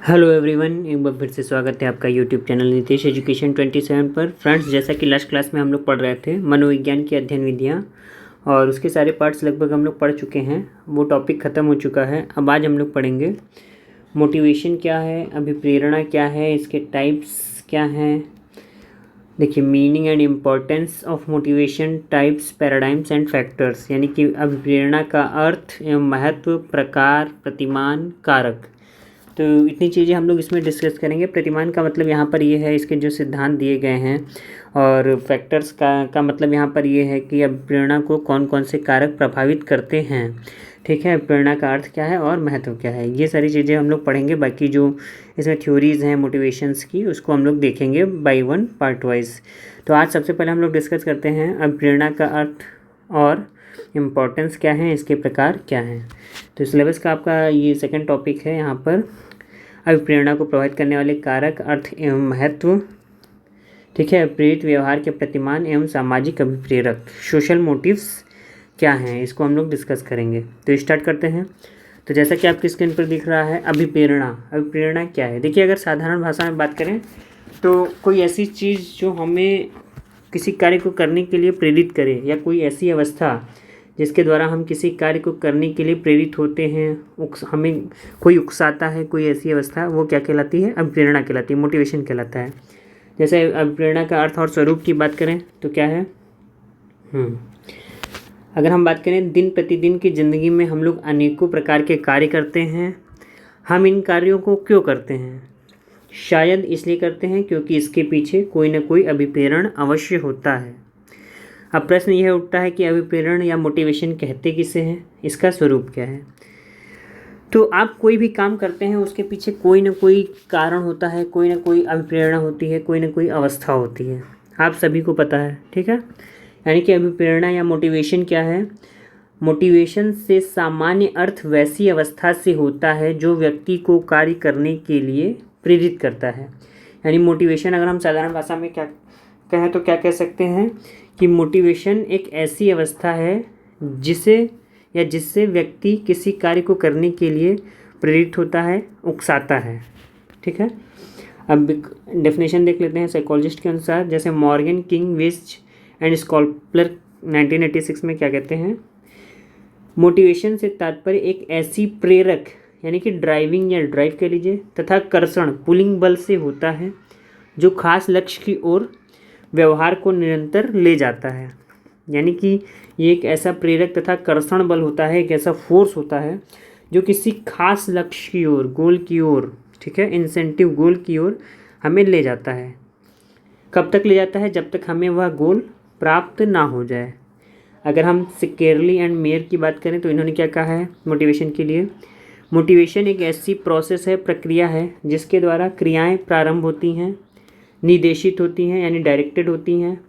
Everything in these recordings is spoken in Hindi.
हेलो एवरीवन, एक बार फिर से स्वागत है आपका यूट्यूब चैनल नीतीश एजुकेशन 27 पर। फ्रेंड्स, जैसा कि लास्ट क्लास में हम लोग पढ़ रहे थे मनोविज्ञान की अध्ययन विधियाँ और उसके सारे पार्ट्स लगभग हम लोग पढ़ चुके हैं। वो टॉपिक ख़त्म हो चुका है। अब आज हम लोग पढ़ेंगे मोटिवेशन क्या है, अभिप्रेरणा क्या है, इसके टाइप्स क्या हैं। देखिए, meaning and importance of motivation, types, paradigms and factors, यानी कि अभिप्रेरणा का अर्थ एवं महत्व, प्रकार, प्रतिमान, कारक। तो इतनी चीज़ें हम लोग इसमें डिस्कस करेंगे। प्रतिमान का मतलब यहाँ पर ये है इसके जो सिद्धांत दिए गए हैं, और फैक्टर्स का मतलब यहाँ पर ये है कि अभिप्रेरणा को कौन कौन से कारक प्रभावित करते हैं। ठीक है, प्रेरणा का अर्थ क्या है और महत्व क्या है, ये सारी चीज़ें हम लोग पढ़ेंगे। बाकी जो इसमें थ्योरीज़ हैं मोटिवेशंस की, उसको हम लोग देखेंगे बाय वन पार्ट वाइज। तो आज सबसे पहले हम लोग डिस्कस करते हैं अभिप्रेरणा का अर्थ और इम्पोर्टेंस क्या है, इसके प्रकार क्या हैं। तो सिलेबस का आपका ये सेकंड टॉपिक है यहाँ पर, अभिप्रेरणा को प्रभावित करने वाले कारक, अर्थ एवं महत्व। ठीक है, प्रेरित व्यवहार के प्रतिमान एवं सामाजिक अभिप्रेरक, सोशल मोटिव्स क्या हैं, इसको हम लोग डिस्कस करेंगे। तो स्टार्ट करते हैं। तो जैसा कि आपकी स्क्रीन पर दिख रहा है, अभिप्रेरणा क्या है। देखिए, अगर साधारण भाषा में बात करें तो कोई ऐसी चीज़ जो हमें किसी कार्य को करने के लिए प्रेरित करे, या कोई ऐसी अवस्था जिसके द्वारा हम किसी कार्य को करने के लिए प्रेरित होते हैं, हमें कोई उकसाता है, कोई ऐसी अवस्था, वो क्या कहलाती है, अभिप्रेरणा कहलाती है, मोटिवेशन कहलाता है। जैसे अभिप्रेरणा का अर्थ और स्वरूप की बात करें तो क्या है, अगर हम बात करें दिन प्रतिदिन की ज़िंदगी में हम लोग अनेकों प्रकार के कार्य करते हैं। हम इन कार्यों को क्यों करते हैं? शायद इसलिए करते हैं क्योंकि इसके पीछे कोई ना कोई अभिप्रेरण अवश्य होता है। अब प्रश्न यह उठता है कि अभिप्रेरण या मोटिवेशन कहते किसे हैं, इसका स्वरूप क्या है। तो आप कोई भी काम करते हैं, उसके पीछे कोई ना कोई कारण होता है, कोई ना कोई अभिप्रेरणा होती है, कोई ना कोई अवस्था होती है, आप सभी को पता है। ठीक है, यानी कि अभिप्रेरणा या मोटिवेशन क्या है। मोटिवेशन से सामान्य अर्थ वैसी अवस्था से होता है जो व्यक्ति को कार्य करने के लिए प्रेरित करता है। यानी मोटिवेशन अगर हम साधारण भाषा में क्या कहें तो क्या कह सकते हैं कि मोटिवेशन एक ऐसी अवस्था है जिससे व्यक्ति किसी कार्य को करने के लिए प्रेरित होता है, उकसाता है। ठीक है, अब डेफिनेशन देख लेते हैं साइकोलॉजिस्ट के अनुसार। जैसे मॉर्गन किंग विच एंड स्कॉल्पलर 1986 में क्या कहते हैं, मोटिवेशन से तात्पर्य एक ऐसी प्रेरक, यानी कि ड्राइविंग या ड्राइव कह लीजिए, तथा कर्षण, पुलिंग बल से होता है जो खास लक्ष्य की ओर व्यवहार को निरंतर ले जाता है। यानी कि ये एक ऐसा प्रेरक तथा कर्षण बल होता है, एक ऐसा फोर्स होता है जो किसी खास लक्ष्य की ओर, गोल की ओर, ठीक है, इंसेंटिव गोल की ओर हमें ले जाता है। कब तक ले जाता है? जब तक हमें वह गोल प्राप्त ना हो जाए। अगर हम सिकेरली एंड मेयर की बात करें तो इन्होंने क्या कहा है मोटिवेशन के लिए, मोटिवेशन एक ऐसी प्रोसेस है, प्रक्रिया है, जिसके द्वारा क्रियाएं प्रारंभ होती हैं, निर्देशित होती हैं यानी डायरेक्टेड होती हैं,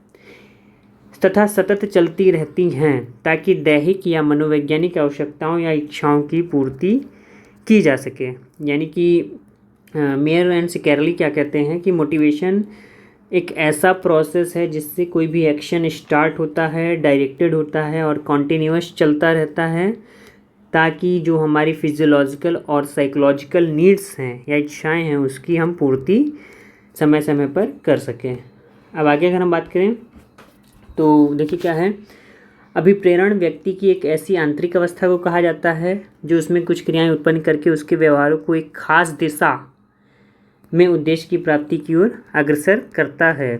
तथा सतत चलती रहती हैं ताकि दैहिक या मनोवैज्ञानिक आवश्यकताओं या इच्छाओं की पूर्ति की जा सके। यानी कि मेयर एंड सिकेरली क्या कहते हैं कि मोटिवेशन एक ऐसा प्रोसेस है जिससे कोई भी एक्शन स्टार्ट होता है, डायरेक्टेड होता है और कॉन्टिन्यूअस चलता रहता है, ताकि जो हमारी फिजियोलॉजिकल और साइकोलॉजिकल नीड्स हैं या इच्छाएं हैं, उसकी हम पूर्ति समय समय पर कर सकें। अब आगे अगर हम बात करें तो देखिए क्या है, अभिप्रेरण व्यक्ति की एक ऐसी आंतरिक अवस्था को कहा जाता है जो उसमें कुछ क्रियाएं उत्पन्न करके उसके व्यवहारों को एक खास दिशा में उद्देश्य की प्राप्ति की ओर अग्रसर करता है।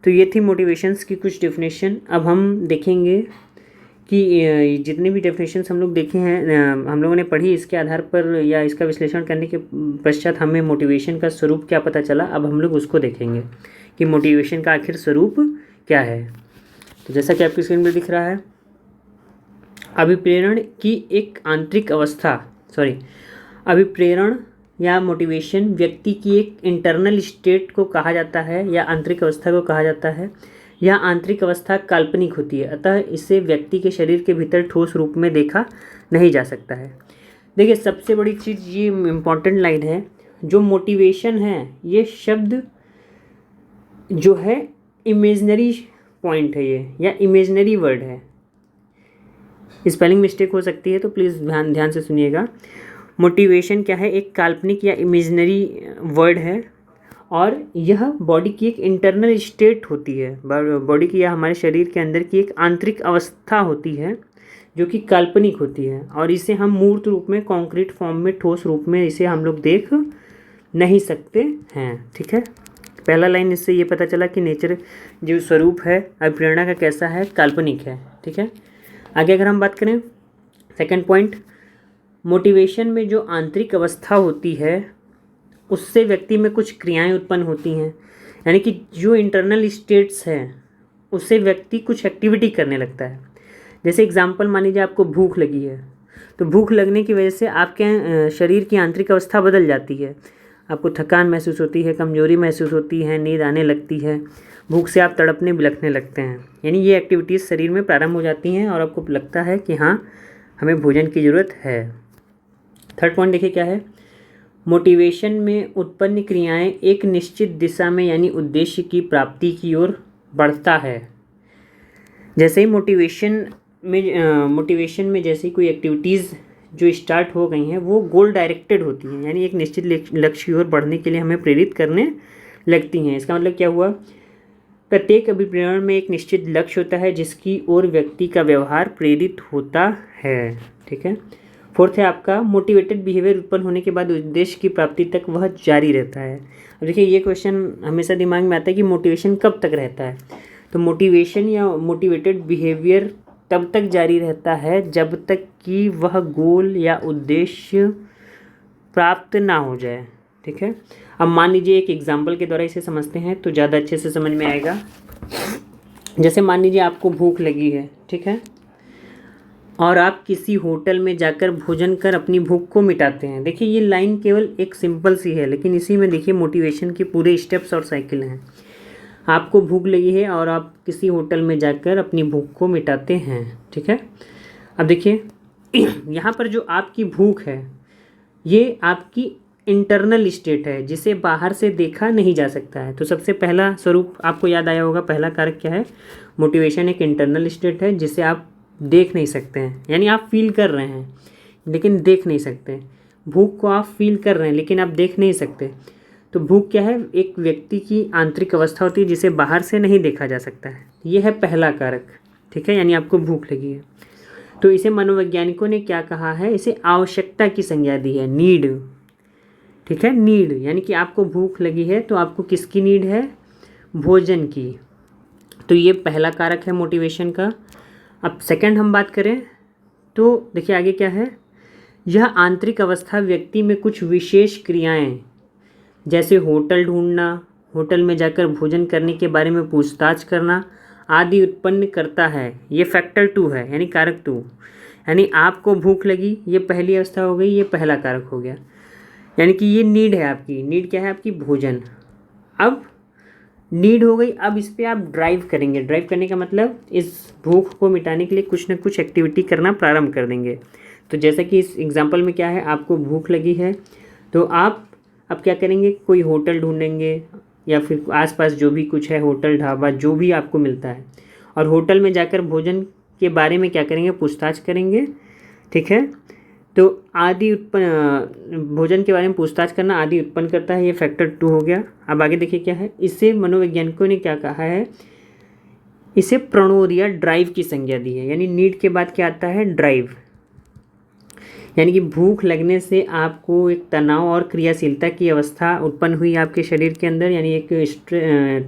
तो ये थी मोटिवेशंस की कुछ डेफिनेशन। अब हम देखेंगे कि जितनी भी डेफिनेशंस हम लोग देखे हैं, हम लोगों ने पढ़ी, इसके आधार पर या इसका विश्लेषण करने के पश्चात हमें मोटिवेशन का स्वरूप क्या पता चला। अब हम लोग उसको देखेंगे कि मोटिवेशन का आखिर स्वरूप क्या है। तो जैसा कि आपकी स्क्रीन पर दिख रहा है, अभिप्रेरण या मोटिवेशन व्यक्ति की एक इंटरनल स्टेट को कहा जाता है या आंतरिक अवस्था को कहा जाता है। यह आंतरिक अवस्था काल्पनिक होती है, अतः इसे व्यक्ति के शरीर के भीतर ठोस रूप में देखा नहीं जा सकता है। देखिए, सबसे बड़ी चीज़ ये इम्पॉर्टेंट लाइन है, जो मोटिवेशन है, ये शब्द जो है इमेजनरी पॉइंट है ये, या इमेजनरी वर्ड है। स्पेलिंग मिस्टेक हो सकती है तो प्लीज़ ध्यान से सुनिएगा। मोटिवेशन क्या है, एक काल्पनिक या इमेजिनरी वर्ड है और यह बॉडी की एक इंटरनल स्टेट होती है, बॉडी की या हमारे शरीर के अंदर की एक आंतरिक अवस्था होती है जो कि काल्पनिक होती है और इसे हम मूर्त रूप में, कॉन्क्रीट फॉर्म में, ठोस रूप में इसे हम लोग देख नहीं सकते हैं। ठीक है, पहला लाइन इससे ये पता चला कि नेचर जो स्वरूप है अभिप्रेरणा का कैसा है, काल्पनिक है। ठीक है, आगे अगर हम बात करें सेकंड पॉइंट, मोटिवेशन में जो आंतरिक अवस्था होती है उससे व्यक्ति में कुछ क्रियाएं उत्पन्न होती हैं, यानी कि जो इंटरनल स्टेट्स हैं उससे व्यक्ति कुछ एक्टिविटी करने लगता है। जैसे एग्जांपल मान लीजिए आपको भूख लगी है, तो भूख लगने की वजह से आपके शरीर की आंतरिक अवस्था बदल जाती है, आपको थकान महसूस होती है, कमजोरी महसूस होती है, नींद आने लगती है, भूख से आप तड़पने बिलखने लगते हैं। यानी ये एक्टिविटीज़ शरीर में प्रारंभ हो जाती हैं और आपको लगता है कि हाँ हमें भोजन की ज़रूरत है। थर्ड पॉइंट देखिए क्या है, मोटिवेशन में उत्पन्न क्रियाएं एक निश्चित दिशा में यानी उद्देश्य की प्राप्ति की ओर बढ़ता है। जैसे ही मोटिवेशन में जैसे कोई एक्टिविटीज़ जो स्टार्ट हो गई हैं वो गोल डायरेक्टेड होती हैं, यानी एक निश्चित लक्ष्य की ओर बढ़ने के लिए हमें प्रेरित करने लगती हैं। इसका मतलब क्या हुआ, प्रत्येक अभिप्रेरण में एक निश्चित लक्ष्य होता है जिसकी ओर व्यक्ति का व्यवहार प्रेरित होता है। ठीक है, फोर्थ है आपका, मोटिवेटेड बिहेवियर उत्पन्न होने के बाद उद्देश्य की प्राप्ति तक वह जारी रहता है। अब देखिए ये क्वेश्चन हमेशा दिमाग में आता है कि मोटिवेशन कब तक रहता है, तो मोटिवेशन या मोटिवेटेड बिहेवियर तब तक जारी रहता है जब तक कि वह गोल या उद्देश्य प्राप्त ना हो जाए। ठीक है, अब मान लीजिए एक एग्जाम्पल के द्वारा इसे समझते हैं तो ज़्यादा अच्छे से समझ में आएगा। जैसे मान लीजिए आपको भूख लगी है, ठीक है, और आप किसी होटल में जाकर भोजन कर अपनी भूख को मिटाते हैं। देखिए ये लाइन केवल एक सिंपल सी है, लेकिन इसी में देखिए मोटिवेशन के पूरे स्टेप्स और साइकिल हैं। आपको भूख लगी है और आप किसी होटल में जाकर अपनी भूख को मिटाते हैं। ठीक है, अब देखिए यहाँ पर जो आपकी भूख है ये आपकी इंटरनल स्टेट है जिसे बाहर से देखा नहीं जा सकता है। तो सबसे पहला स्वरूप आपको याद आया होगा, पहला कारक क्या है, मोटिवेशन एक इंटरनल स्टेट है जिसे आप देख नहीं सकते हैं, यानी आप फील कर रहे हैं लेकिन देख नहीं सकते। भूख को आप फील कर रहे हैं लेकिन आप देख नहीं सकते। तो भूख क्या है, एक व्यक्ति की आंतरिक अवस्था होती है जिसे बाहर से नहीं देखा जा सकता है। ये है पहला कारक। ठीक है, यानी आपको भूख लगी है, तो इसे मनोवैज्ञानिकों ने क्या कहा है, इसे आवश्यकता की संज्ञा दी है, नीड। ठीक है, नीड, यानी कि आपको भूख लगी है तो आपको किसकी नीड है, भोजन की। तो ये पहला कारक है मोटिवेशन का। अब सेकंड हम बात करें तो देखिए आगे क्या है, यह आंतरिक अवस्था व्यक्ति में कुछ विशेष क्रियाएं जैसे होटल ढूंढना, होटल में जाकर भोजन करने के बारे में पूछताछ करना आदि उत्पन्न करता है। ये फैक्टर 2 है, यानी कारक 2। यानी आपको भूख लगी, ये पहली अवस्था हो गई, ये पहला कारक हो गया। यानी कि ये नीड है आपकी, नीड क्या है आपकी, भोजन। अब नीड हो गई, अब इस पर आप ड्राइव करेंगे। ड्राइव करने का मतलब इस भूख को मिटाने के लिए कुछ ना कुछ एक्टिविटी करना प्रारंभ कर देंगे। तो जैसा कि इस एग्जांपल में क्या है, आपको भूख लगी है तो आप अब क्या करेंगे, कोई होटल ढूंढेंगे या फिर आसपास जो भी कुछ है, होटल ढाबा जो भी आपको मिलता है, और होटल में जाकर भोजन के बारे में क्या करेंगे, पूछताछ करेंगे। ठीक है, तो आदि उत्पन्न, भोजन के बारे में पूछताछ करना आदि उत्पन्न करता है, ये फैक्टर 2 हो गया। अब आगे देखिए क्या है, इससे मनोवैज्ञानिकों ने क्या कहा है, इसे प्रणोद या ड्राइव की संज्ञा दी है। यानी नीड के बाद क्या आता है, ड्राइव। यानी कि भूख लगने से आपको एक तनाव और क्रियाशीलता की अवस्था उत्पन्न हुई आपके शरीर के अंदर, यानी एक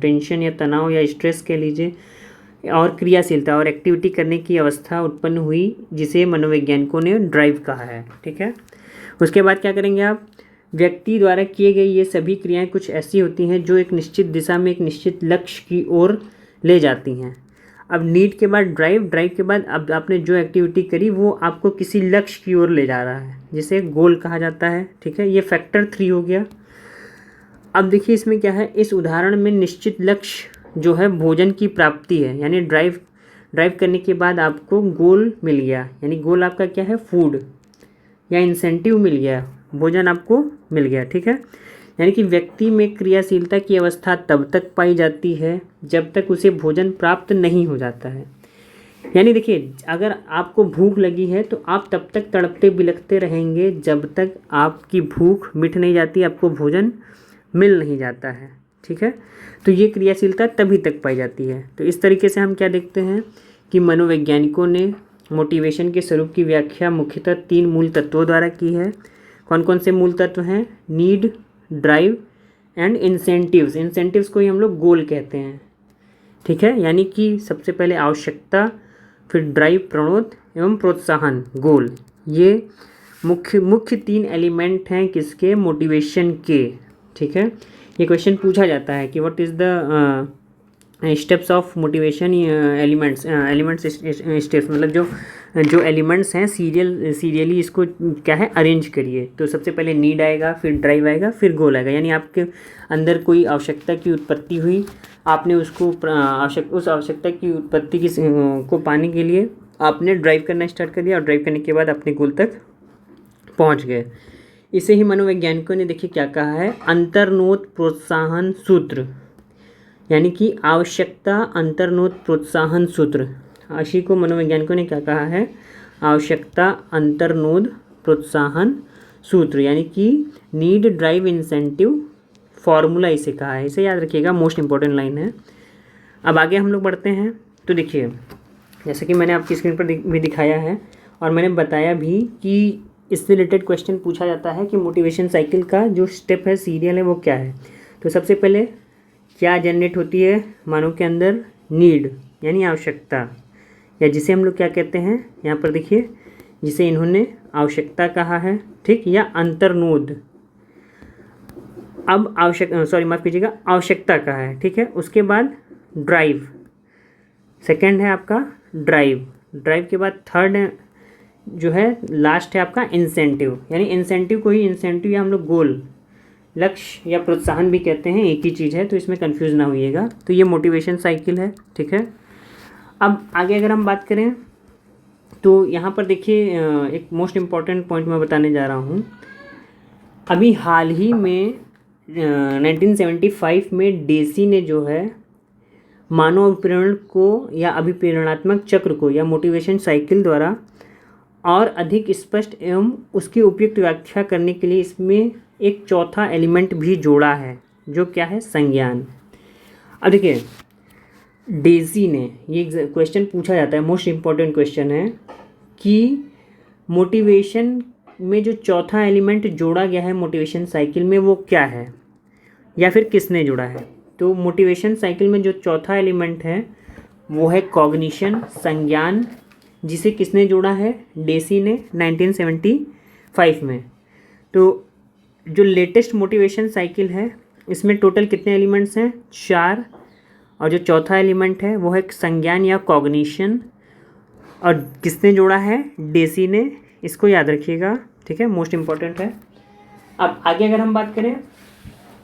टेंशन या तनाव या स्ट्रेस कह लीजिए, और क्रियाशीलता और एक्टिविटी करने की अवस्था उत्पन्न हुई जिसे मनोवैज्ञानिकों ने ड्राइव कहा है। ठीक है, उसके बाद क्या करेंगे आप, व्यक्ति द्वारा किए गए ये सभी क्रियाएं कुछ ऐसी होती हैं जो एक निश्चित दिशा में एक निश्चित लक्ष्य की ओर ले जाती हैं। अब नीड के बाद ड्राइव, ड्राइव के बाद अब आपने जो एक्टिविटी करी वो आपको किसी लक्ष्य की ओर ले जा रहा है जिसे गोल कहा जाता है। ठीक है, ये फैक्टर 3 हो गया। अब देखिए इसमें क्या है, इस उदाहरण में निश्चित लक्ष्य जो है भोजन की प्राप्ति है, यानी ड्राइव करने के बाद आपको गोल मिल गया, यानी गोल आपका क्या है, फूड या इंसेंटिव मिल गया, भोजन आपको मिल गया। ठीक है, यानी कि व्यक्ति में क्रियाशीलता की अवस्था तब तक पाई जाती है जब तक उसे भोजन प्राप्त नहीं हो जाता है। यानी देखिए, अगर आपको भूख लगी है तो आप तब तक तड़पते बिलखते रहेंगे जब तक आपकी भूख मिट नहीं जाती, आपको भोजन मिल नहीं जाता है। ठीक है, तो ये क्रियाशीलता तभी तक पाई जाती है। तो इस तरीके से हम क्या देखते हैं कि मनोवैज्ञानिकों ने मोटिवेशन के स्वरूप की व्याख्या मुख्यतः 3 मूल तत्वों द्वारा की है। कौन कौन से मूल तत्व हैं? Need, drive and incentives. Incentives को ही हम लोग गोल कहते हैं। ठीक है, यानी कि सबसे पहले आवश्यकता, फिर ड्राइव प्रणोद एवं प्रोत्साहन गोल। ये मुख्य 3 एलिमेंट हैं किसके? मोटिवेशन के। ठीक है, ये क्वेश्चन पूछा जाता है कि what is the steps of motivation elements steps, मतलब जो एलिमेंट्स हैं सीरियली इसको क्या है, अरेंज करिए। तो सबसे पहले नीड आएगा, फिर ड्राइव आएगा, फिर गोल आएगा। यानी आपके अंदर कोई आवश्यकता की उत्पत्ति हुई, आपने उसको उस आवश्यकता की उत्पत्ति को पाने के लिए आपने ड्राइव करना स्टार्ट कर दिया, और ड्राइव करने के बाद अपने गोल तक पहुंच गए। इसे ही मनोवैज्ञानिकों ने देखिए क्या कहा है, अंतर्नोद प्रोत्साहन सूत्र, यानी कि आवश्यकता अंतर्नोद प्रोत्साहन सूत्र। इसी को मनोवैज्ञानिकों ने क्या कहा है, आवश्यकता अंतर्नोद प्रोत्साहन सूत्र, यानी कि नीड ड्राइव इंसेंटिव फॉर्मूला इसे कहा है। इसे याद रखिएगा, मोस्ट इंपॉर्टेंट लाइन है। अब आगे हम लोग बढ़ते हैं। तो देखिए, जैसे कि मैंने आपकी स्क्रीन पर भी दिखाया है और मैंने बताया भी कि इससे रिलेटेड क्वेश्चन पूछा जाता है कि मोटिवेशन साइकिल का जो स्टेप है, सीरियल है, वो क्या है। तो सबसे पहले क्या जनरेट होती है मानव के अंदर? नीड, यानी आवश्यकता, या जिसे हम लोग क्या कहते हैं, यहाँ पर देखिए, जिसे इन्होंने आवश्यकता कहा है। ठीक, या अंतर्नोद। अब माफ़ कीजिएगा, आवश्यकता कहा है। ठीक है, उसके बाद ड्राइव, सेकंड है आपका ड्राइव। ड्राइव के बाद थर्ड जो है, लास्ट है आपका इंसेंटिव। यानी इंसेंटिव को ही इंसेंटिव या हम लोग गोल, लक्ष्य या प्रोत्साहन भी कहते हैं, एक ही चीज़ है, तो इसमें कंफ्यूज ना होइएगा। तो ये मोटिवेशन साइकिल है। ठीक है, अब आगे अगर हम बात करें तो यहाँ पर देखिए, एक मोस्ट इम्पॉर्टेंट पॉइंट मैं बताने जा रहा हूँ। अभी हाल ही में 1975 में डेसी ने जो है मानव अभिप्रेरण को या अभिप्रेरणात्मक चक्र को या मोटिवेशन साइकिल द्वारा और अधिक स्पष्ट एवं उसकी उपयुक्त व्याख्या करने के लिए इसमें एक चौथा एलिमेंट भी जोड़ा है, जो क्या है? संज्ञान। अब देखिए, डेजी ने, ये क्वेश्चन पूछा जाता है, मोस्ट इम्पॉर्टेंट क्वेश्चन है कि मोटिवेशन में जो चौथा एलिमेंट जोड़ा गया है मोटिवेशन साइकिल में, वो क्या है या फिर किसने जोड़ा है। तो मोटिवेशन साइकिल में जो चौथा एलिमेंट है वो है कॉग्निशन, संज्ञान, जिसे किसने जोड़ा है? डेसी ने 1975 में। तो जो लेटेस्ट मोटिवेशन साइकिल है इसमें टोटल कितने एलिमेंट्स हैं? 4, और जो चौथा एलिमेंट है वो है संज्ञान या कॉग्निशन, और किसने जोड़ा है? डेसी ने। इसको याद रखिएगा। ठीक है, मोस्ट इम्पॉर्टेंट है। अब आगे अगर हम बात करें,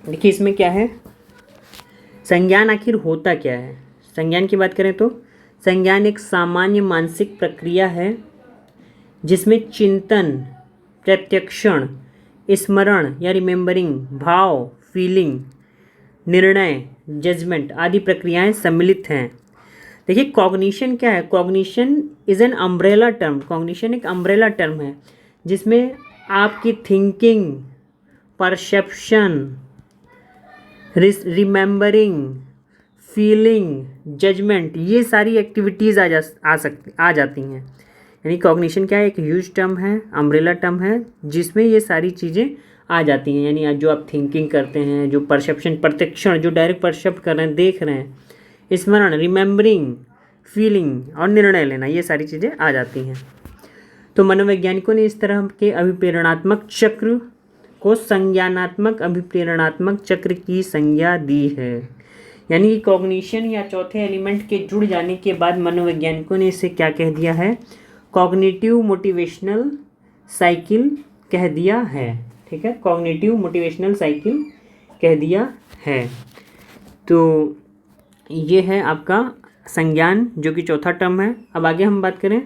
देखिए इसमें क्या है, संज्ञान आखिर होता क्या है। संज्ञान की बात करें तो संज्ञान एक सामान्य मानसिक प्रक्रिया है जिसमें चिंतन, प्रत्यक्षण, स्मरण या रिमेंबरिंग, भाव, फीलिंग, निर्णय, जजमेंट आदि प्रक्रियाएं सम्मिलित हैं। देखिए, कॉग्निशन क्या है? Cognition is an umbrella term. Cognition एक अम्ब्रेला टर्म है जिसमें आपकी thinking, perception, remembering, feeling, judgement, ये सारी एक्टिविटीज़ आ जाती हैं। यानी कॉग्निशन क्या है? एक ह्यूज टर्म है, अम्ब्रेला टर्म है, जिसमें ये सारी चीज़ें आ जाती हैं। यानी जो आप थिंकिंग करते हैं, जो परसेप्शन, प्रत्यक्षण, जो डायरेक्ट परसेप्ट कर रहे हैं, देख रहे हैं, स्मरण, रिमेंबरिंग, फीलिंग और निर्णय लेना, ये सारी चीज़ें आ जाती हैं। तो मनोवैज्ञानिकों ने इस तरह के अभिप्रेरणात्मक चक्र को संज्ञानात्मक अभिप्रेरणात्मक चक्र की संज्ञा दी है। यानी कि कॉग्निशन या चौथे एलिमेंट के जुड़ जाने के बाद मनोवैज्ञानिकों ने इसे क्या कह दिया है? कॉग्निटिव मोटिवेशनल साइकिल कह दिया है। ठीक है, कॉग्निटिव मोटिवेशनल साइकिल कह दिया है। तो ये है आपका संज्ञान, जो कि चौथा टर्म है। अब आगे हम बात करें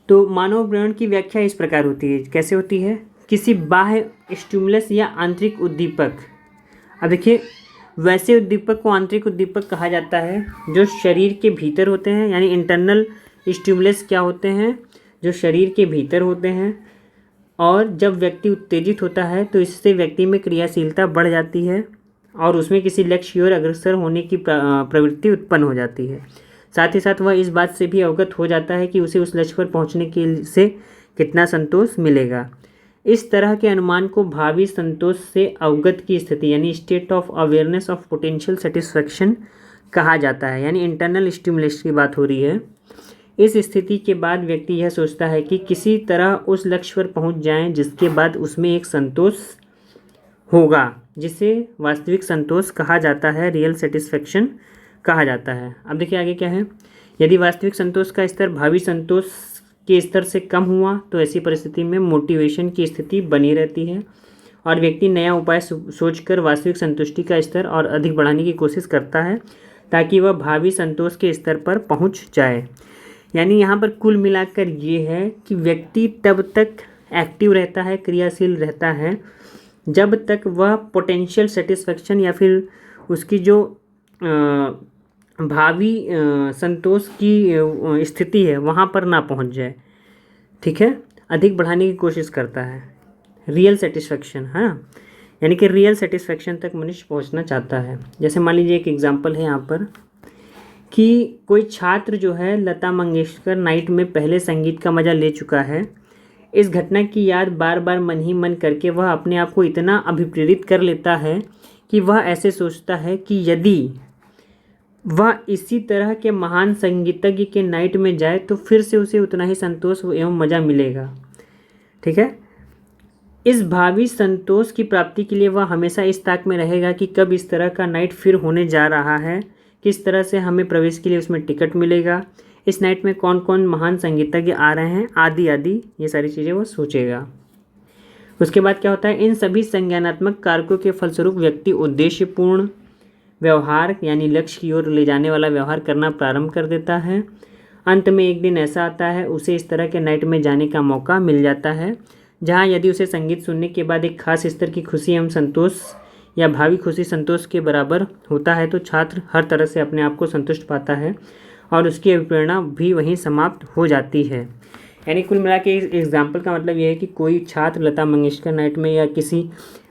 तो मानव प्रेरण की व्याख्या इस प्रकार होती है। कैसे होती है? किसी बाह्य स्टिमुलस या आंतरिक उद्दीपक। अब देखिए, वैसे उद्दीपक को आंतरिक उद्दीपक कहा जाता है जो शरीर के भीतर होते हैं, यानी इंटरनल स्टिमुलस क्या होते हैं, जो शरीर के भीतर होते हैं। और जब व्यक्ति उत्तेजित होता है तो इससे व्यक्ति में क्रियाशीलता बढ़ जाती है और उसमें किसी लक्ष्य की ओर अग्रसर होने की प्रवृत्ति उत्पन्न हो जाती है। साथ ही साथ वह इस बात से भी अवगत हो जाता है कि उसे उस लक्ष्य पर पहुंचने के से कितना संतोष मिलेगा। इस तरह के अनुमान को भावी संतोष से अवगत की स्थिति यानी state of awareness of potential satisfaction कहा जाता है, यानी इंटरनल स्टिमुलस की बात हो रही है। इस स्थिति के बाद व्यक्ति यह सोचता है कि किसी तरह उस लक्ष्य पर पहुंच जाएं जिसके बाद उसमें एक संतोष होगा, जिसे वास्तविक संतोष कहा जाता है, रियल सेटिस्फैक्शन कहा जाता है। अब देखिए आगे क्या है। यदि वास्तविक संतोष का स्तर भावी संतोष के स्तर से कम हुआ तो ऐसी परिस्थिति में मोटिवेशन की स्थिति बनी रहती है और व्यक्ति नया उपाय सोचकर वास्तविक संतुष्टि का स्तर और अधिक बढ़ाने की कोशिश करता है ताकि वह भावी संतोष के स्तर पर पहुंच जाए। यानी यहाँ पर कुल मिलाकर ये है कि व्यक्ति तब तक एक्टिव रहता है, क्रियाशील रहता है, जब तक वह पोटेंशियल सेटिस्फैक्शन या फिर उसकी जो भावी संतोष की स्थिति है वहाँ पर ना पहुँच जाए। ठीक है, अधिक बढ़ाने की कोशिश करता है, रियल सेटिस्फैक्शन है ना, यानी कि रियल सेटिस्फैक्शन तक मनुष्य पहुँचना चाहता है। जैसे मान लीजिए एक एग्जांपल है यहाँ पर कि कोई छात्र जो है लता मंगेशकर नाइट में पहले संगीत का मज़ा ले चुका है। इस घटना की याद बार बार मन ही मन करके वह अपने आप को इतना अभिप्रेरित कर लेता है कि वह ऐसे सोचता है कि यदि वह इसी तरह के महान संगीतज्ञ के नाइट में जाए तो फिर से उसे उतना ही संतोष एवं मज़ा मिलेगा। ठीक है, इस भावी संतोष की प्राप्ति के लिए वह हमेशा इस ताक में रहेगा कि कब इस तरह का नाइट फिर होने जा रहा है, किस तरह से हमें प्रवेश के लिए उसमें टिकट मिलेगा, इस नाइट में कौन कौन महान संगीतज्ञ आ रहे हैं, आदि आदि ये सारी चीज़ें वो सोचेगा। उसके बाद क्या होता है, इन सभी संज्ञानात्मक कारकों के फलस्वरूप व्यक्ति उद्देश्यपूर्ण व्यवहार यानी लक्ष्य की ओर ले जाने वाला व्यवहार करना प्रारंभ कर देता है। अंत में एक दिन ऐसा आता है उसे इस तरह के नाइट में जाने का मौका मिल जाता है जहाँ यदि उसे संगीत सुनने के बाद एक खास स्तर की खुशी एवं संतोष या भावी खुशी संतोष के बराबर होता है तो छात्र हर तरह से अपने आप को संतुष्ट पाता है और उसकी अभिप्रेरणा भी वहीं समाप्त हो जाती है। यानी कुल मिला के इस एग्जाम्पल का मतलब यह है कि कोई छात्र लता मंगेशकर नाइट में या किसी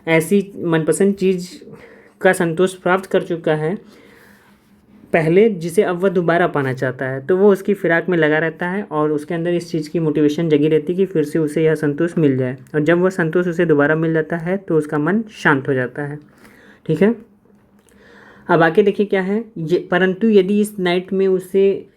ऐसी मनपसंद चीज़ का संतोष प्राप्त कर चुका है पहले, जिसे अब वह दोबारा पाना चाहता है, तो वो उसकी फिराक में लगा रहता है और उसके अंदर इस चीज़ की मोटिवेशन जगी रहती है कि फिर से उसे यह संतोष मिल जाए। और जब वह संतोष उसे दोबारा मिल जाता है तो उसका मन शांत हो जाता है। ठीक है, अब आके देखिए क्या है ये, परंतु यदि इस नाइट में उसे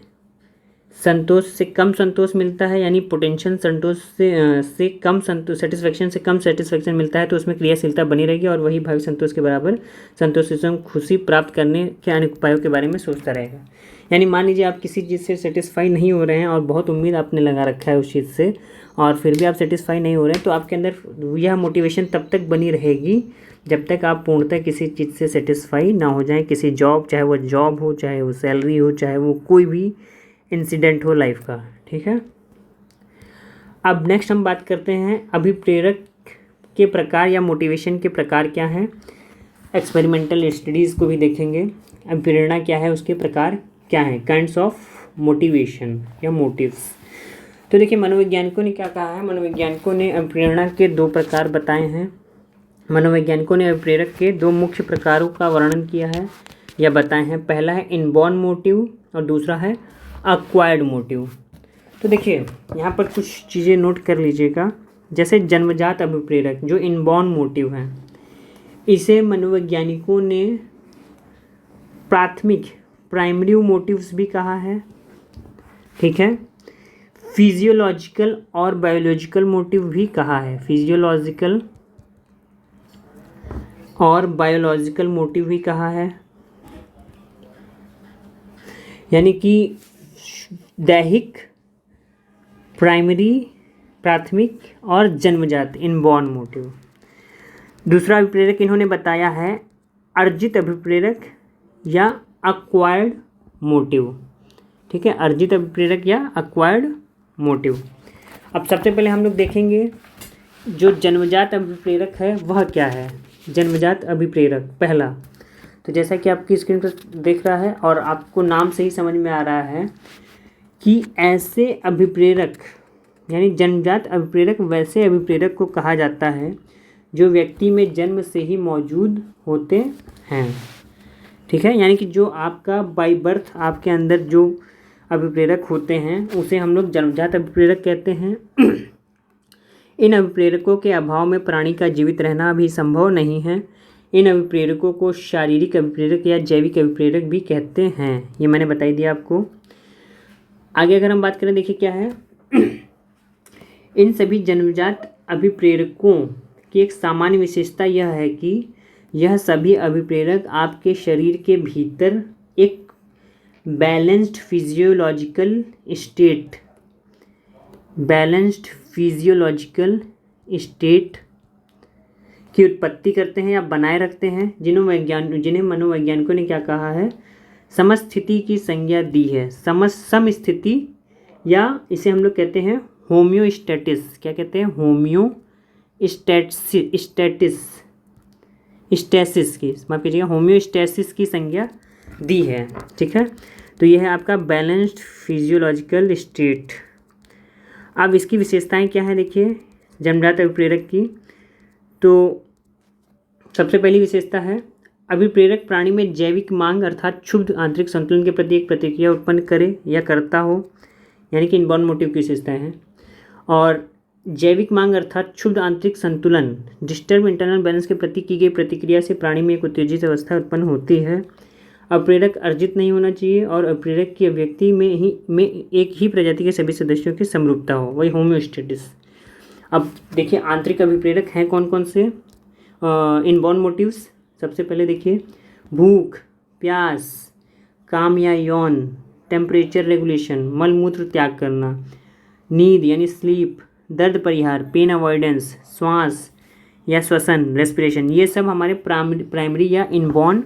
संतोष से कम संतोष मिलता है, यानी पोटेंशियल संतोष से कम संतोष, सेटिस्फैक्शन से कम सेटिस्फैक्शन मिलता है, तो उसमें क्रियाशीलता बनी रहेगी और वही भावी संतोष के बराबर संतोष से खुशी प्राप्त करने के अन्य उपायों के बारे में सोचता रहेगा। यानी मान लीजिए आप किसी चीज़ से सेटिस्फाई नहीं हो रहे हैं और बहुत उम्मीद आपने लगा रखा है उस चीज़ से और फिर भी आप सेटिस्फाई नहीं हो रहे हैं, तो आपके अंदर यह मोटिवेशन तब तक बनी रहेगी जब तक आप पूर्णतः किसी चीज़ से सेटिस्फाई ना हो जाएं। किसी जॉब, चाहे वो जॉब हो, चाहे वो सैलरी हो, चाहे वो कोई भी इंसिडेंट हो लाइफ का। ठीक है, अब नेक्स्ट हम बात करते हैं अभिप्रेरक के प्रकार या मोटिवेशन के प्रकार क्या हैं। एक्सपेरिमेंटल स्टडीज़ को भी देखेंगे, अभिप्रेरणा क्या है, उसके प्रकार क्या हैं, काइंड्स ऑफ मोटिवेशन या मोटिव्स। तो देखिए मनोवैज्ञानिकों ने क्या कहा है, मनोवैज्ञानिकों ने अभिप्रेरणा के दो प्रकार बताए हैं। मनोवैज्ञानिकों ने अभिप्रेरक के दो मुख्य प्रकारों का वर्णन किया है या बताए हैं। पहला है इनबॉर्न मोटिव और दूसरा है एक्वायर्ड मोटिव। तो देखिए यहाँ पर कुछ चीज़ें नोट कर लीजिएगा। जैसे जन्मजात अभिप्रेरक जो इनबॉर्न मोटिव हैं, इसे मनोवैज्ञानिकों ने प्राइमरी मोटिव्स भी कहा है। ठीक है, फिजियोलॉजिकल और बायोलॉजिकल मोटिव भी कहा है, फिजियोलॉजिकल और बायोलॉजिकल मोटिव भी कहा है। यानी कि दैहिक, प्राथमिक और जन्मजात इनबॉर्न मोटिव। दूसरा अभिप्रेरक इन्होंने बताया है अर्जित अभिप्रेरक या एक्वायर्ड मोटिव। ठीक है, अर्जित अभिप्रेरक या एक्वायर्ड मोटिव। अब सबसे पहले हम लोग देखेंगे जो जन्मजात अभिप्रेरक है वह क्या है। जन्मजात अभिप्रेरक, पहला तो जैसा कि आपकी स्क्रीन पर देख रहा है और आपको नाम से ही समझ में आ रहा है कि ऐसे अभिप्रेरक यानी जन्मजात अभिप्रेरक वैसे अभिप्रेरक को कहा जाता है जो व्यक्ति में जन्म से ही मौजूद होते हैं। ठीक है, यानी कि जो आपका बाय बर्थ आपके अंदर जो अभिप्रेरक होते हैं उसे हम लोग जन्मजात अभिप्रेरक कहते हैं। इन अभिप्रेरकों के अभाव में प्राणी का जीवित रहना भी संभव नहीं है। इन अभिप्रेरकों को शारीरिक अभिप्रेरक या जैविक अभिप्रेरक भी कहते हैं। ये मैंने बता ही दिया आपको। आगे अगर हम बात करें, देखिए क्या है इन सभी जन्मजात अभिप्रेरकों की एक सामान्य विशेषता यह है कि यह सभी अभिप्रेरक आपके शरीर के भीतर एक बैलेंस्ड फिजियोलॉजिकल स्टेट की उत्पत्ति करते हैं या बनाए रखते हैं, जिन्हें मनोवैज्ञानिकों ने क्या कहा है, समस्थिति की संज्ञा दी है। समस्थिति या इसे हम लोग कहते हैं होम्योस्टैटिस। क्या कहते हैं? स्टैसिस की, माफ कीजिएगा, होम्योस्टैसिस की संज्ञा दी है। ठीक है, तो यह है आपका बैलेंस्ड फिजियोलॉजिकल स्टेट। अब इसकी विशेषताएं क्या है, देखिए जन्मजात अभिप्रेरक की। तो सबसे पहली विशेषता है अभिप्रेरक प्राणी में जैविक मांग अर्थात क्षुब्ध आंतरिक संतुलन के प्रति एक प्रतिक्रिया उत्पन्न करे या करता हो, यानी कि इनबॉर्न मोटिव की विशेषताएं हैं। और जैविक मांग अर्थात क्षुब्ध आंतरिक संतुलन डिस्टर्ब इंटरनल बैलेंस के प्रति की गई प्रतिक्रिया से प्राणी में एक उत्तेजित अवस्था उत्पन्न होती है। अप्रेरक अर्जित नहीं होना चाहिए और अप्रेरक की अभिव्यक्ति में एक ही प्रजाति के सभी सदस्यों की समरूपता हो, वही होम्योस्टेटिस। अब देखिए आंतरिक अभिप्रेरक हैं कौन कौन से इनबॉर्न मोटिव्स। सबसे पहले देखिए भूख, प्यास, काम या यौन, टेम्परेचर रेगुलेशन, मल मूत्र त्याग करना, नींद यानी स्लीप, दर्द परिहार, पेन अवॉइडेंस, श्वास या श्वसन रेस्पिरेशन, ये सब हमारे प्राइमरी या इनबॉर्न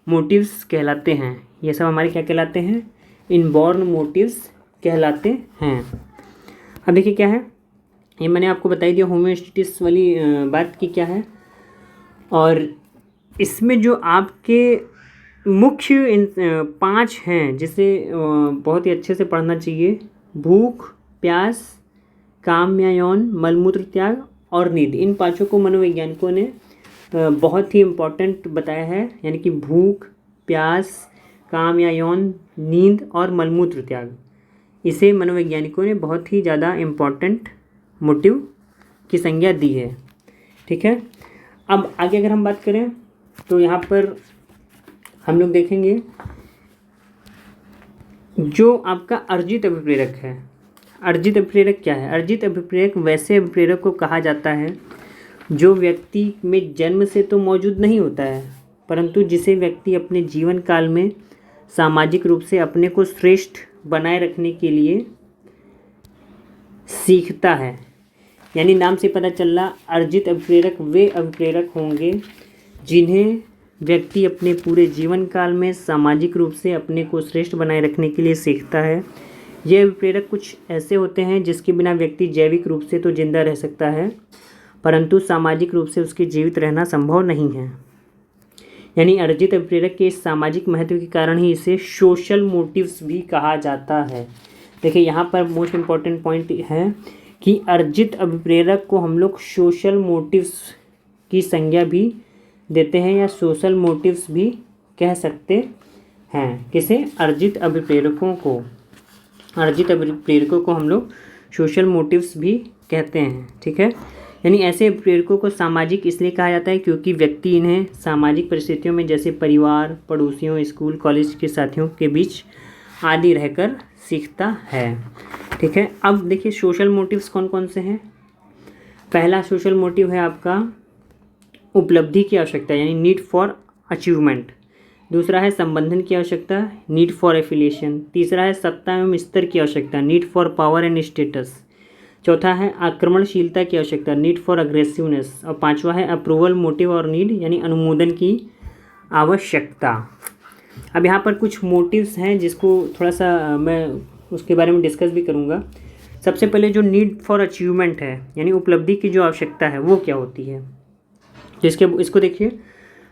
मोटिव्स कहलाते हैं। ये सब हमारे क्या कहलाते हैं? इनबॉर्न मोटिव्स कहलाते हैं। अब देखिए क्या है, ये मैंने आपको बताई दिया होम्योस्टेटिस वाली बात की क्या है। और इसमें जो आपके मुख्य 5 हैं जिसे बहुत ही अच्छे से पढ़ना चाहिए, भूख, प्यास, काम या यौन, मलमूत्र त्याग और नींद। इन 5 को मनोवैज्ञानिकों ने बहुत ही इम्पोर्टेंट बताया है, यानी कि भूख, प्यास, काम या यौन, नींद और मलमूत्र त्याग। इसे मनोवैज्ञानिकों ने बहुत ही ज़्यादा इम्पोर्टेंट मोटिव की संज्ञा दी है। ठीक है, अब आगे अगर हम बात करें तो यहाँ पर हम लोग देखेंगे जो आपका अर्जित अभिप्रेरक है। अर्जित अभिप्रेरक क्या है? अर्जित अभिप्रेरक वैसे अभिप्रेरक को कहा जाता है जो व्यक्ति में जन्म से तो मौजूद नहीं होता है, परंतु जिसे व्यक्ति अपने जीवन काल में सामाजिक रूप से अपने को श्रेष्ठ बनाए रखने के लिए सीखता है। यानी नाम से पता चल रहा, अर्जित अभिप्रेरक वे अभिप्रेरक होंगे जिन्हें व्यक्ति अपने पूरे जीवन काल में सामाजिक रूप से अपने को श्रेष्ठ बनाए रखने के लिए सीखता है। ये अभिप्रेरक कुछ ऐसे होते हैं जिसके बिना व्यक्ति जैविक रूप से तो जिंदा रह सकता है, परंतु सामाजिक रूप से उसके जीवित रहना संभव नहीं है। यानी अर्जित अभिप्रेरक के इस सामाजिक महत्व के कारण ही इसे सोशल मोटिव्स भी कहा जाता है। देखिए यहाँ पर मोस्ट इम्पॉर्टेंट पॉइंट है कि अर्जित अभिप्रेरक को हम लोग सोशल मोटिव्स की संज्ञा भी देते हैं या सोशल मोटिव्स भी कह सकते हैं। किसे? अर्जित अभिप्रेरकों को। अर्जित अभिप्रेरकों को हम लोग सोशल मोटिव्स भी कहते हैं। ठीक है, यानी ऐसे अभिप्रेरकों को सामाजिक इसलिए कहा जाता है क्योंकि व्यक्ति इन्हें सामाजिक परिस्थितियों में जैसे परिवार, पड़ोसियों, स्कूल, कॉलेज के साथियों के बीच आदि रहकर सीखता है। ठीक है, अब देखिए सोशल मोटिव्स कौन कौन से हैं। पहला सोशल मोटिव है आपका उपलब्धि की आवश्यकता, यानी नीड फॉर अचीवमेंट। दूसरा है संबंधन की आवश्यकता, नीड फॉर एफिलिएशन। तीसरा है सत्ता एवं स्तर की आवश्यकता, need for power and status. चौथा है आक्रमणशीलता की आवश्यकता, नीड फॉर अग्रेसिवनेस। और पांचवा है अप्रूवल मोटिव और नीड, यानी अनुमोदन की आवश्यकता। अब यहाँ पर कुछ मोटिव्स हैं जिसको थोड़ा सा मैं उसके बारे में डिस्कस भी करूँगा। सबसे पहले जो नीड फॉर अचीवमेंट है, यानी उपलब्धि की जो आवश्यकता है, वो क्या होती है? इसको देखिए,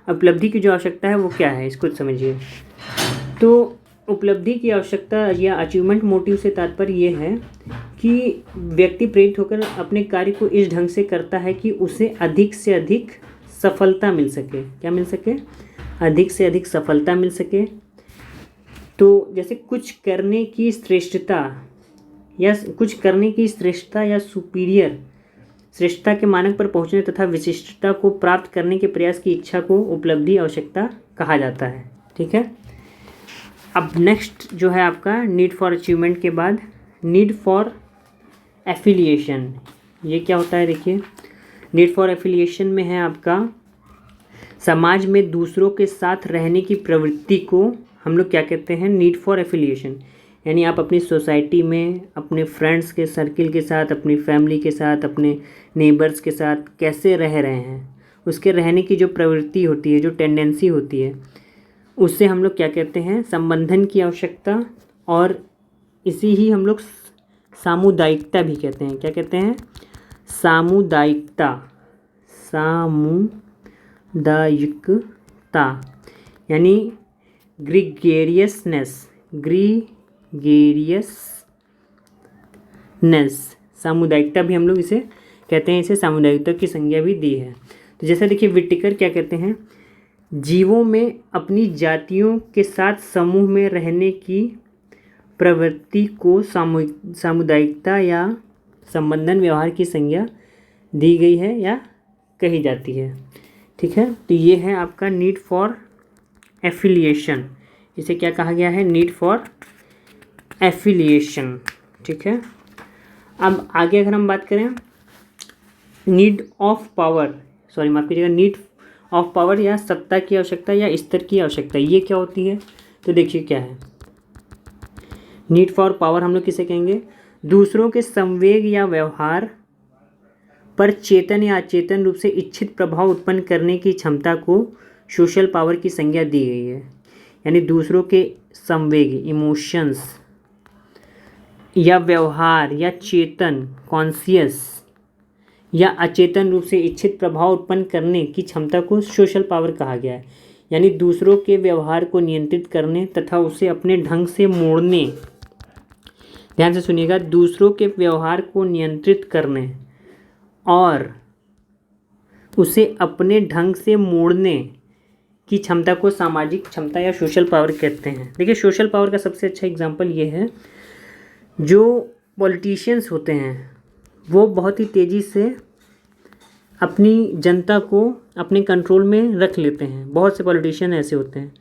उपलब्धि की जो आवश्यकता है वो क्या है, इसको समझिए। तो उपलब्धि की आवश्यकता या अचीवमेंट मोटिव से तात्पर्य ये है कि व्यक्ति प्रेरित होकर अपने कार्य को इस ढंग से करता है कि उसे अधिक से अधिक सफलता मिल सके। क्या मिल सके? अधिक से अधिक सफलता मिल सके। तो जैसे कुछ करने की श्रेष्ठता या सुपीरियर श्रेष्ठता के मानक पर पहुंचने तथा विशिष्टता को प्राप्त करने के प्रयास की इच्छा को उपलब्धि आवश्यकता कहा जाता है। ठीक है। अब नेक्स्ट जो है आपका नीड फॉर अचीवमेंट के बाद नीड फॉर एफिलिएशन। ये क्या होता है? देखिए, नीड फॉर एफिलिएशन में है आपका समाज में दूसरों के साथ रहने की प्रवृत्ति को हम लोग क्या कहते हैं? Need for affiliation. यानी आप अपनी सोसाइटी में अपने फ्रेंड्स के सर्किल के साथ, अपनी फैमिली के साथ, अपने नेबर्स के साथ कैसे रह रहे हैं, उसके रहने की जो प्रवृत्ति होती है, जो टेंडेंसी होती है, उससे हम लोग क्या कहते हैं? संबंधन की आवश्यकता। और इसी ही हम लोग सामुदायिकता भी कहते हैं। क्या कहते हैं? सामुदायिकता। सामुदायिकता यानी ग्रीगेरियसनेस। सामुदायिकता भी हम लोग इसे कहते हैं। इसे सामुदायिकता की संज्ञा भी दी है। तो जैसे देखिए, विटिकर क्या कहते हैं? जीवों में अपनी जातियों के साथ समूह में रहने की प्रवृत्ति को सामुदायिकता या संबंधन व्यवहार की संज्ञा दी गई है या कही जाती है। ठीक है। तो ये है आपका नीड फॉर एफिलिएशन। इसे क्या कहा गया है? Need for affiliation. ठीक है। अब आगे अगर हम बात करें नीड ऑफ पावर, माफ़ कीजिएगा, नीड ऑफ पावर या सत्ता की आवश्यकता या स्तर की आवश्यकता, ये क्या होती है? तो देखिए क्या है। नीड फॉर पावर हम लोग किसे कहेंगे? दूसरों के संवेग या व्यवहार पर चेतन या अचेतन रूप से इच्छित प्रभाव उत्पन्न करने की क्षमता को सोशल पावर की संज्ञा दी गई है। यानी दूसरों के संवेग, इमोशंस, या व्यवहार या चेतन, कॉन्शियस, या अचेतन रूप से इच्छित प्रभाव उत्पन्न करने की क्षमता को सोशल पावर कहा गया है। यानी दूसरों के व्यवहार को नियंत्रित करने तथा उसे अपने ढंग से मोड़ने, ध्यान से सुनिएगा, दूसरों के व्यवहार को नियंत्रित करने और उसे अपने ढंग से मोड़ने की क्षमता को सामाजिक क्षमता या सोशल पावर कहते हैं। देखिए, सोशल पावर का सबसे अच्छा एग्जाम्पल ये है, जो पॉलिटिशियंस होते हैं वो बहुत ही तेज़ी से अपनी जनता को अपने कंट्रोल में रख लेते हैं। बहुत से पॉलिटिशियन ऐसे होते हैं।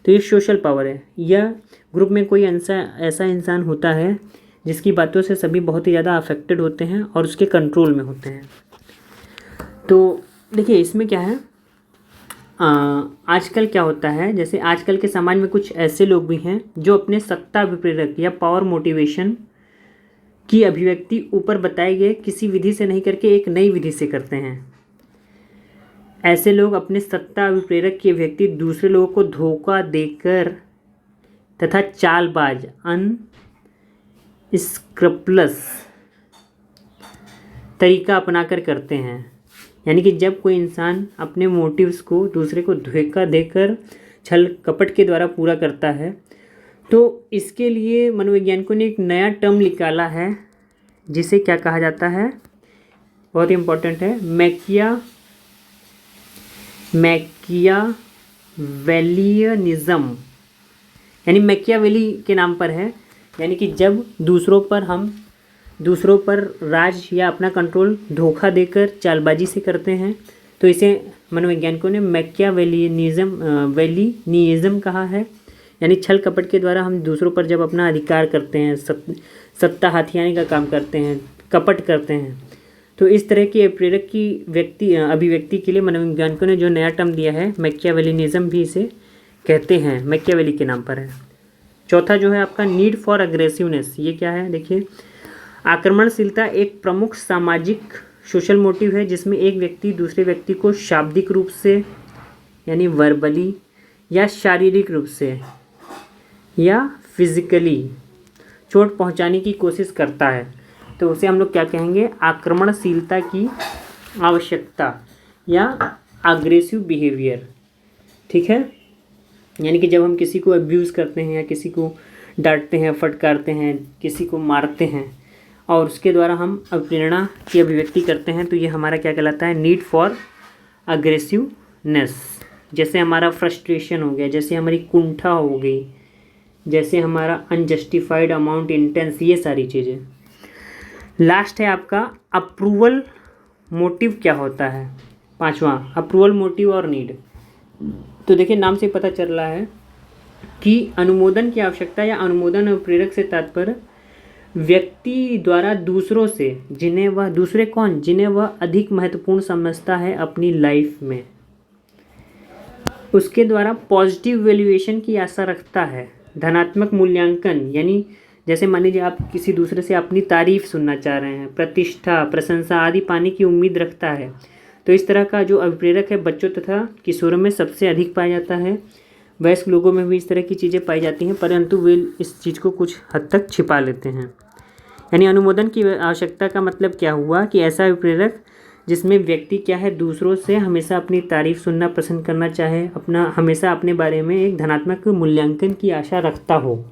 तो ये सोशल पावर है। या ग्रुप में कोई ऐसा इंसान होता है जिसकी बातों से सभी बहुत ही ज़्यादा अफेक्टेड होते हैं और उसके कंट्रोल में होते हैं। तो देखिए, इसमें क्या है, आजकल क्या होता है, जैसे आजकल के समाज में कुछ ऐसे लोग भी हैं जो अपने सत्ता विप्रेरक या पावर मोटिवेशन की अभिव्यक्ति ऊपर बताए गए किसी विधि से नहीं करके एक नई विधि से करते हैं। ऐसे लोग अपने सत्ता विप्रेरक की अभिव्यक्ति दूसरे लोगों को धोखा देकर तथा चालबाज, अनस्क्रपलस तरीका अपनाकर करते हैं। यानी कि जब कोई इंसान अपने मोटिव्स को दूसरे को धोखा देकर छल कपट के द्वारा पूरा करता है, तो इसके लिए मनोवैज्ञानिकों ने एक नया टर्म निकाला है जिसे क्या कहा जाता है, बहुत ही इम्पोर्टेंट है, मैकियावेलियनिज्म। यानी मैकियावेली के नाम पर है। यानी कि जब दूसरों पर राज या अपना कंट्रोल धोखा देकर चालबाजी से करते हैं, तो इसे मनोवैज्ञानिकों ने मैकियावेलियनिज्म कहा है। यानी छल कपट के द्वारा हम दूसरों पर जब अपना अधिकार करते हैं, सत्ता हाथियाने का काम करते हैं, कपट करते हैं, तो इस तरह की प्रेरक की अभिव्यक्ति के लिए मनोवैज्ञानिकों ने जो नया टर्म दिया है मैकियावेलिनिज्म भी इसे कहते हैं, मैकियावेली के नाम पर है। चौथा जो है आपका नीड फॉर अग्रेसिवनेस। ये क्या है? देखिए, आक्रमणशीलता एक प्रमुख सामाजिक सोशल मोटिव है जिसमें एक व्यक्ति दूसरे व्यक्ति को शाब्दिक रूप से यानी वर्बली या शारीरिक रूप से या फिजिकली चोट पहुंचाने की कोशिश करता है। तो उसे हम लोग क्या कहेंगे? आक्रमणशीलता की आवश्यकता या अग्रेसिव बिहेवियर। ठीक है। यानी कि जब हम किसी को अब्यूज़ करते हैं या किसी को डांटते हैं, फटकारते हैं, किसी को मारते हैं और उसके द्वारा हम प्रेरणा की अभिव्यक्ति करते हैं, तो ये हमारा क्या कहलाता है, नीड फॉर अग्रेसिवनेस। जैसे हमारा फ्रस्ट्रेशन हो गया, जैसे हमारी कुंठा हो गई, जैसे हमारा अनजस्टिफाइड अमाउंट इंटेंस, ये सारी चीज़ें। लास्ट है आपका अप्रूवल मोटिव क्या होता है, 5वां अप्रूवल मोटिव और नीड। तो देखिए नाम से पता चल रहा है कि अनुमोदन की आवश्यकता या अनुमोदन और प्रेरक से तात्पर्य व्यक्ति द्वारा दूसरों से, जिन्हें वह दूसरे कौन, जिन्हें वह अधिक महत्वपूर्ण समझता है अपनी लाइफ में, उसके द्वारा पॉजिटिव वैल्यूएशन की आशा रखता है। धनात्मक मूल्यांकन यानी जैसे मान लीजिए आप किसी दूसरे से अपनी तारीफ सुनना चाह रहे हैं, प्रतिष्ठा, प्रशंसा आदि पाने की उम्मीद रखता है। तो इस तरह का जो अभिप्रेरक है बच्चों तथा किशोरों में सबसे अधिक पाया जाता है। वयस्क लोगों में भी इस तरह की चीज़ें पाई जाती हैं, परंतु वे इस चीज़ को कुछ हद तक छिपा लेते हैं। यानी अनुमोदन की आवश्यकता का मतलब क्या हुआ कि ऐसा अभिप्रेरक जिसमें व्यक्ति क्या है, दूसरों से हमेशा अपनी तारीफ सुनना पसंद करना चाहे, अपना हमेशा अपने बारे में एक धनात्मक मूल्यांकन की आशा रखता हो,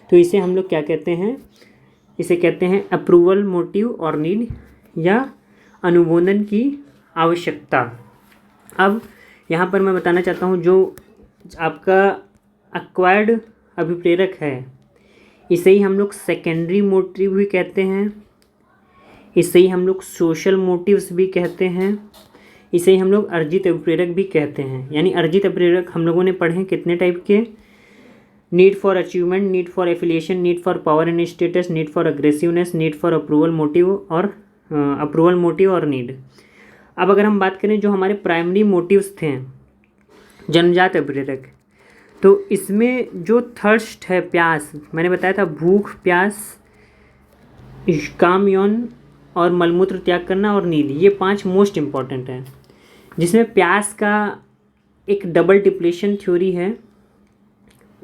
तो इसे हम लोग क्या कहते हैं, इसे कहते हैं अप्रूवल मोटिव और नीड या अनुमोदन की आवश्यकता। अब यहाँ पर मैं बताना चाहता हूँ जो आपका एक्वायर्ड अभिप्रेरक है, इसे ही हम लोग सेकेंडरी मोटिव भी कहते हैं, इसे ही हम लोग सोशल मोटिव्स भी कहते हैं, इसे ही हम लोग अर्जित अभिप्रेरक भी कहते हैं। यानी अर्जित अभिप्रेरक हम लोगों ने पढ़े हैं कितने टाइप के, need for achievement, need for affiliation, need for power and status, need for aggressiveness, need for approval motive और नीड। अब अगर हम बात करें जो हमारे प्राइमरी मोटिव्स थे जन्मजात अभिप्रेरक, तो इसमें जो थर्स्ट है, प्यास, मैंने बताया था भूख, प्यास, काम यौन और मलमूत्र त्याग करना और नींद, ये 5 मोस्ट इम्पॉर्टेंट हैं। जिसमें प्यास का एक डबल डिप्लेशन थ्योरी है,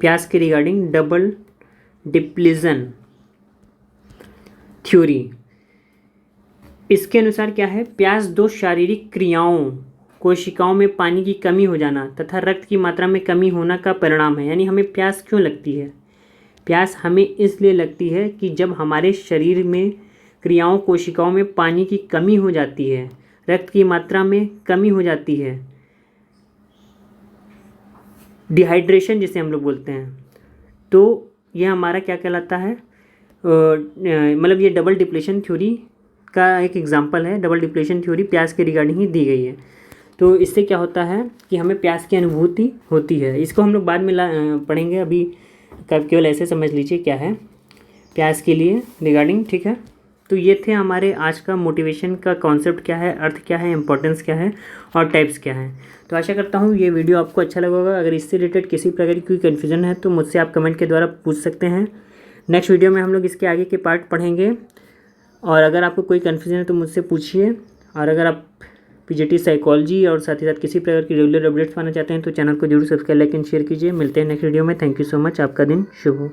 प्यास के रिगार्डिंग डबल डिप्लीजन थ्योरी। इसके अनुसार क्या है, प्यास 2 शारीरिक क्रियाओं, कोशिकाओं में पानी की कमी हो जाना तथा रक्त की मात्रा में कमी होना का परिणाम है। यानी हमें प्यास क्यों लगती है, प्यास हमें इसलिए लगती है कि जब हमारे शरीर में क्रियाओं, कोशिकाओं में पानी की कमी हो जाती है, रक्त की मात्रा में कमी हो जाती है, डिहाइड्रेशन जिसे हम लोग बोलते हैं, तो यह हमारा क्या कहलाता है, मतलब ये डबल डिप्लेशन थ्योरी का एक एग्जांपल है। डबल डिप्लेशन थ्योरी प्यास के रिगार्डिंग ही दी गई है। तो इससे क्या होता है कि हमें प्यास की अनुभूति होती है। इसको हम लोग बाद में पढ़ेंगे, अभी केवल ऐसे समझ लीजिए क्या है प्यास के लिए रिगार्डिंग, ठीक है। तो ये थे हमारे आज का मोटिवेशन का कॉन्सेप्ट क्या है, अर्थ क्या है, इंपॉर्टेंस क्या है और टाइप्स क्या है। तो आशा करता हूँ ये वीडियो आपको अच्छा लगा होगा। अगर इससे रिलेटेड किसी प्रकार की कोई कन्फ्यूजन है तो मुझसे आप कमेंट के द्वारा पूछ सकते हैं। नेक्स्ट वीडियो में हम लोग इसके आगे के पार्ट पढ़ेंगे, और अगर आपको कोई कन्फ्यूजन है तो मुझसे पूछिए। और अगर आप पीजीटी साइकोलॉजी और साथ ही साथ किसी प्रकार की रेगुलर अपडेट्स पाना चाहते हैं तो चैनल को जरूर सब्सक्राइब, लाइक एंड शेयर कीजिए। मिलते हैं नेक्स्ट वीडियो में। Thank you so much. आपका दिन शुभ हो।